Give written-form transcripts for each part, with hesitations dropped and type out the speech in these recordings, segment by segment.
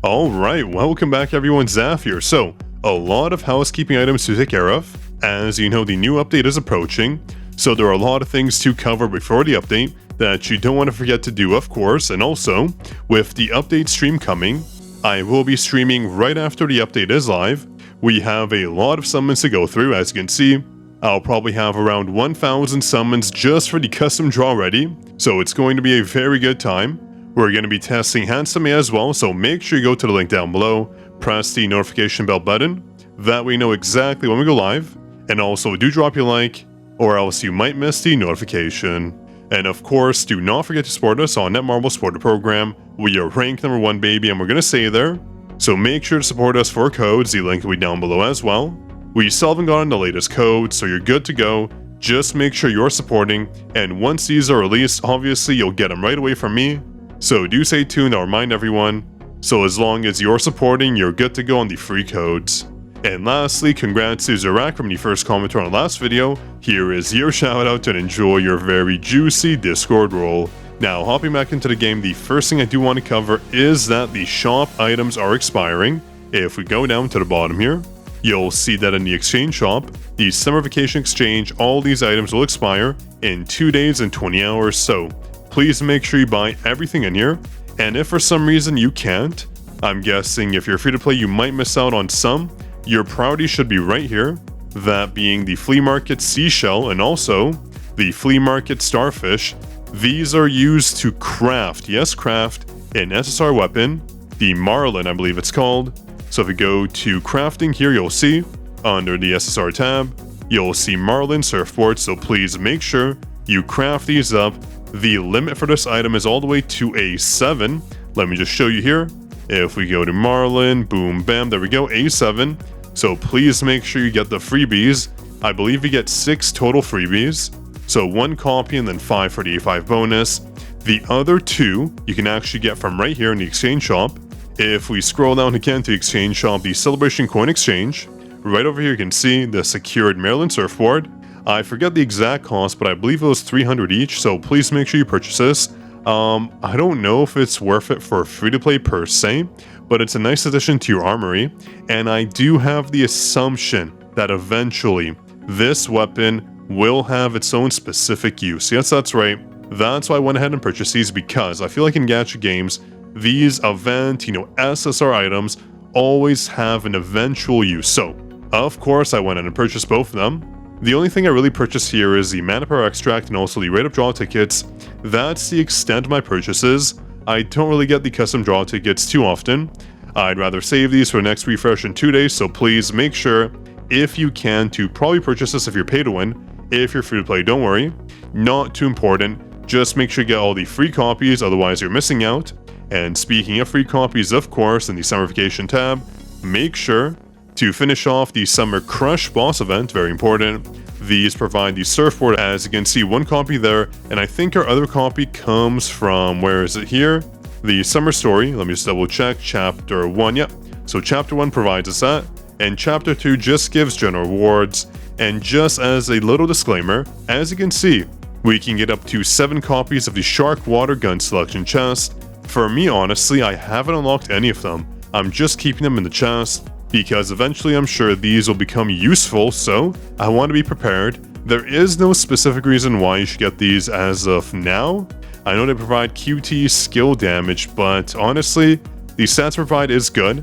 Alright, welcome back everyone, Zaf here. So, a lot of housekeeping items to take care of. As you know, the new update is approaching, so there are a lot of things to cover before the update that you don't want to forget to do, of course. And also, with the update stream coming, I will be streaming right after the update is live. We have a lot of summons to go through, as you can see. I'll probably have around 1,000 summons just for the custom draw ready, so it's going to be a very good time. We're going to be testing Handsome as well, so make sure you go to the link down below, press the notification bell button, that way you know exactly when we go live, and also do drop your like, or else you might miss the notification. And of course, do not forget to support us on Netmarble Supporter Program. We are ranked number 1, baby, and we're going to stay there. So make sure to support us for codes, the link will be down below as well. We still haven't gotten the latest code, so you're good to go. Just make sure you're supporting, and once these are released, obviously you'll get them right away from me. So do stay tuned, I'll remind everyone. So as long as you're supporting, you're good to go on the free codes. And lastly, congrats to Zorak from the first commenter on the last video. Here is your shout out and enjoy your very juicy Discord roll. Now, hopping back into the game, the first thing I do want to cover is that the shop items are expiring. If we go down to the bottom here, you'll see that in the exchange shop, the summer vacation exchange, all these items will expire in 2 days and 20 hours. So please make sure you buy everything in here. And if for some reason you can't, I'm guessing if you're free to play, you might miss out on some. Your priority should be right here, that being the flea market seashell and also the flea market starfish. These are used to craft, yes, craft an SSR weapon, the Marlin, I believe it's called. So if you go to crafting here, you'll see under the SSR tab, you'll see Marlin surfboard. So please make sure you craft these up. The limit for this item is all the way to a 7. Let me just show you here. If we go to Marlin, boom, bam, there we go, A7. So please make sure you get the freebies. I believe you get 6 total freebies. So 1 copy and then 5 for the A5 bonus. The other 2 you can actually get from right here in the exchange shop. If we scroll down again to the exchange shop, the Celebration Coin Exchange, right over here you can see the secured Maryland surfboard. I forget the exact cost, but I believe it was 300 each, so please make sure you purchase this. I don't know if it's worth it for free-to-play per se, but it's a nice addition to your armory, and I do have the assumption that eventually this weapon will have its own specific use. Yes, that's right. That's why I went ahead and purchased these, because I feel like in gacha games, these event, SSR items always have an eventual use. So, of course, I went ahead and purchased both of them. The only thing I really purchased here is the mana power extract and also the rate up draw tickets. That's the extent of my purchases. I don't really get the custom draw tickets too often. I'd rather save these for the next refresh in 2 days, so please make sure, if you can, to probably purchase this if you're pay to win. If you're free to play, don't worry. Not too important. Just make sure you get all the free copies, otherwise you're missing out. And speaking of free copies, of course, in the Summer Vacation tab, make sure to finish off the Summer Crush boss event, very important. These provide the surfboard, as you can see, 1 copy there, and I think our other copy comes from, where is it here? The Summer Story, let me just double check, Chapter 1, yep. So Chapter 1 provides us that, and Chapter 2 just gives general rewards. And just as a little disclaimer, as you can see, we can get up to 7 copies of the Shark Water Gun Selection chest. For me, honestly, I haven't unlocked any of them. I'm just keeping them in the chest, because eventually I'm sure these will become useful, so I want to be prepared. There is no specific reason why you should get these as of now. I know they provide QT skill damage, but honestly, the stats provide is good.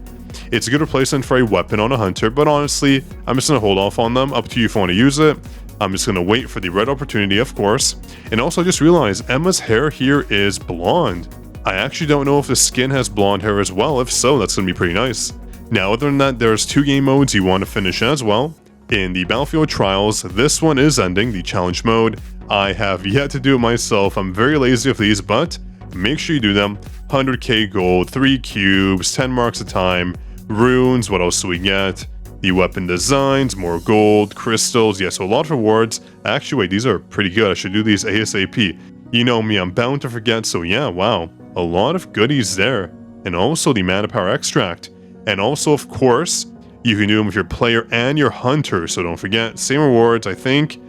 It's a good replacement for a weapon on a hunter, but honestly, I'm just going to hold off on them. Up to you if you want to use it. I'm just going to wait for the right opportunity, of course. And also, I just realized Emma's hair here is blonde. I actually don't know if the skin has blonde hair as well. If so, that's going to be pretty nice. Now, other than that, there's 2 game modes you want to finish as well. In the Battlefield Trials, this one is ending, the challenge mode. I have yet to do it myself. I'm very lazy with these, but make sure you do them. 100k gold, 3 cubes, 10 marks a time, runes, what else do we get? The weapon designs, more gold, crystals, yeah, so a lot of rewards. Actually, wait, these are pretty good. I should do these ASAP. You know me, I'm bound to forget, so yeah, wow. A lot of goodies there. And also the mana power extract. And also, of course, you can do them with your player and your hunter, so don't forget. Same rewards, I think.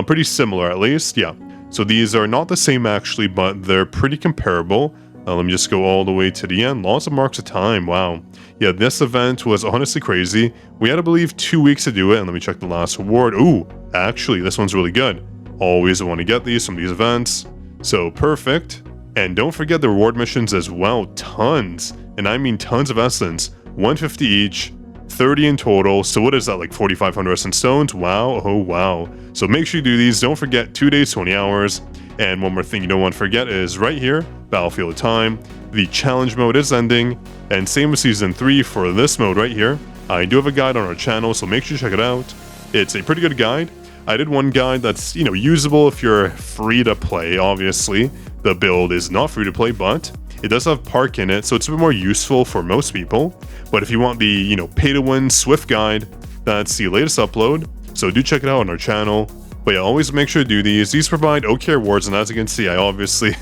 Pretty similar, at least, yeah. So these are not the same, actually, but they're pretty comparable. Let me just go all the way to the end. Lots of marks of time. Wow. Yeah, this event was honestly crazy. We had, I believe, 2 weeks to do it. And let me check the last reward. Ooh, actually, this one's really good. Always want to get these from these events. So perfect. And don't forget the reward missions as well. Tons. And I mean tons of essence. 150 each. 30 in total. So what is that, like 4,500 essence stones? Wow. Oh, wow. So make sure you do these. Don't forget 2 days, 20 hours. And one more thing you don't want to forget is right here, Battlefield Time. The challenge mode is ending. And same with Season 3 for this mode right here. I do have a guide on our channel, so make sure you check it out. It's a pretty good guide. I did one guide that's, usable if you're free to play, obviously. The build is not free to play, but it does have park in it, so it's a bit more useful for most people. But if you want the, pay-to-win Swift guide, that's the latest upload. So do check it out on our channel. But yeah, always make sure to do these. These provide OK rewards, and as you can see, I obviously,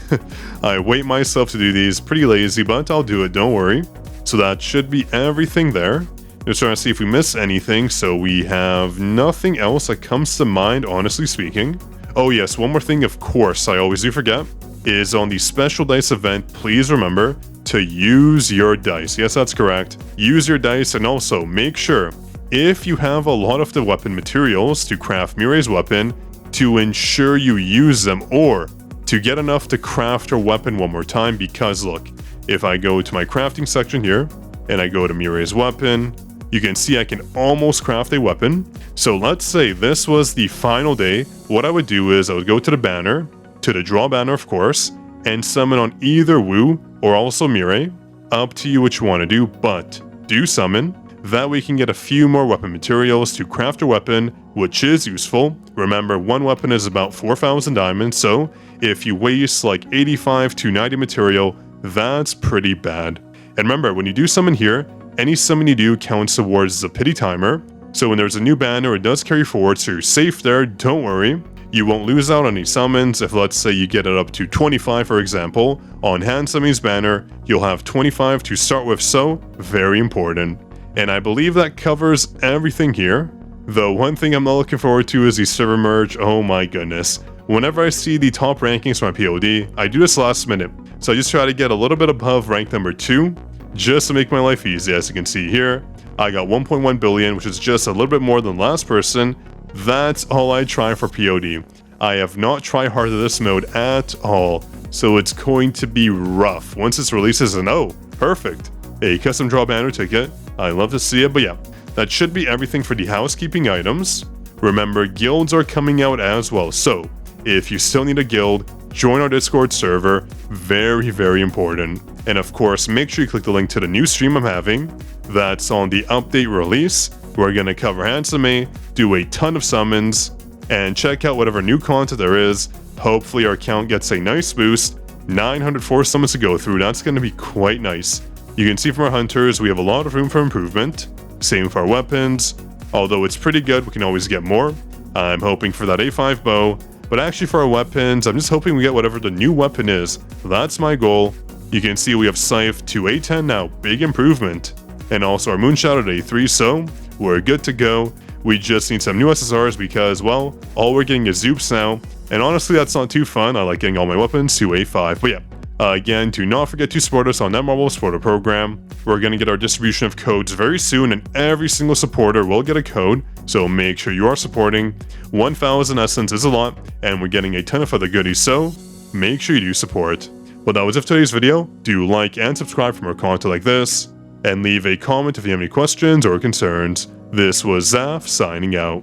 I wait myself to do these. Pretty lazy, but I'll do it, don't worry. So that should be everything there. Just trying to see if we miss anything. So we have nothing else that comes to mind, honestly speaking. Oh yes, one more thing, of course, I always do forget, is on the special dice event, please remember to use your dice. Yes, that's correct. Use your dice, and also make sure, if you have a lot of the weapon materials to craft Mirai's weapon, to ensure you use them, or to get enough to craft her weapon one more time, because look, if I go to my crafting section here, and I go to Mirai's weapon, you can see I can almost craft a weapon. So let's say this was the final day. What I would do is I would go to the banner, to the draw banner of course, and summon on either Wu or also Mirai. Up to you what you want to do, but do summon. That way you can get a few more weapon materials to craft a weapon, which is useful. Remember, one weapon is about 4,000 diamonds, so if you waste like 85 to 90 material, that's pretty bad. And remember, when you do summon here, any summon you do counts towards the pity timer. So when there's a new banner, it does carry forward, so you're safe there, don't worry. You won't lose out on any summons. If let's say you get it up to 25 for example, on hand summoning's banner, you'll have 25 to start with, so very important. And I believe that covers everything here. Though one thing I'm not looking forward to is the server merge. Oh my goodness. Whenever I see the top rankings for my POD, I do this last minute. So I just try to get a little bit above rank number 2, just to make my life easy. As you can see here, I got 1.1 billion, which is just a little bit more than last person. That's all I try for POD. I have not tried hard to this mode at all, so it's going to be rough. Once this releases, and oh, perfect. A custom draw banner ticket. I love to see it, but yeah, that should be everything for the housekeeping items. Remember, guilds are coming out as well, so if you still need a guild, join our Discord server. Very, very important. And of course, make sure you click the link to the new stream I'm having. That's on the update release. We're going to cover Handsome, do a ton of summons, and check out whatever new content there is. Hopefully our count gets a nice boost. 904 summons to go through. That's going to be quite nice. You can see from our hunters, we have a lot of room for improvement. Same for our weapons. Although it's pretty good, we can always get more. I'm hoping for that A5 bow. But actually for our weapons, I'm just hoping we get whatever the new weapon is. That's my goal. You can see we have Scythe to A10 now, big improvement. And also our Moonshot at A3, so we're good to go. We just need some new SSRs because, well, all we're getting is Zoops now. And honestly, that's not too fun. I like getting all my weapons to A5. But yeah, again, do not forget to support us on Netmarble Supporter Program. We're going to get our distribution of codes very soon, and every single supporter will get a code. So make sure you are supporting. 1,000 essence is a lot, and we're getting a ton of other goodies, so make sure you do support. Well, that was it for today's video. Do like and subscribe for more content like this, and leave a comment if you have any questions or concerns. This was Zaf signing out.